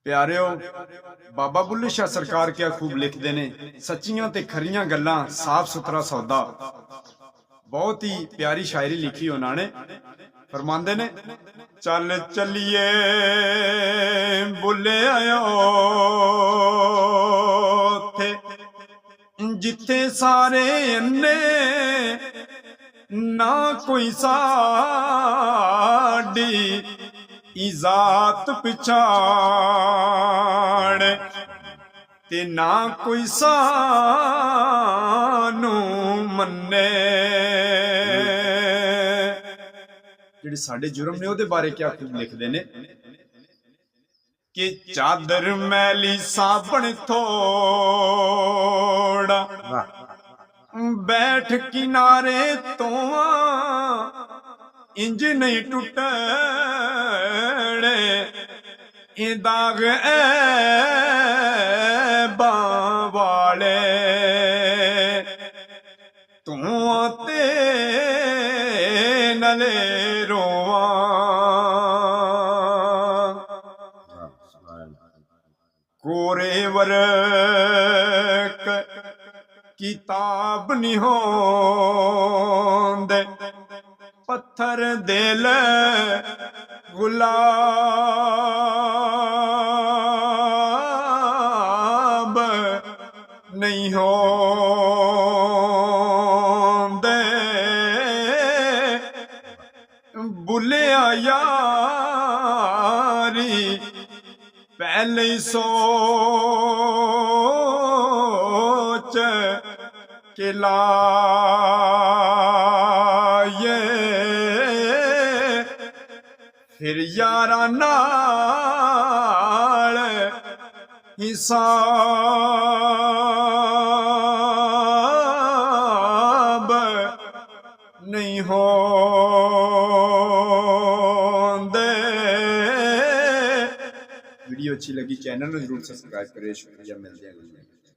प्यारिओ बाबा बुल्ले शाह सरकार क्या खूब लिखते ने, सच्चियां ते खरियां गल्लां, साफ सुथरा सौदा। बहुत ही प्यारी शायरी लिखी उन्होंने। फरमांदे ने, चल चलिए बुल्ले आयो थे जिथे सारे अन्ने ना कोई साड़ी इजात पिछाड़ ते ना कोई सानू मन्ने। जिहड़े साडे जुर्म ने उहदे बारे क्या कुछ लिखदे ने कि चादर मैली साबण थोड़ा बैठ किनारे तो इंज नहीं टुटड़े ए दाग वाले तू ते नले रोवा। कोरे वर्क किताब नहीं होंदे, पत्थर दिल गुलाब नहीं होंदे। बुलिया यारी पहले सोच के लाए, फिर यारा नाल हिसाब नहीं होंदे। वीडियो अच्छी लगी चैनल को जरूर सब्सक्राइब करें। शुक्रिया, मिलते हैं।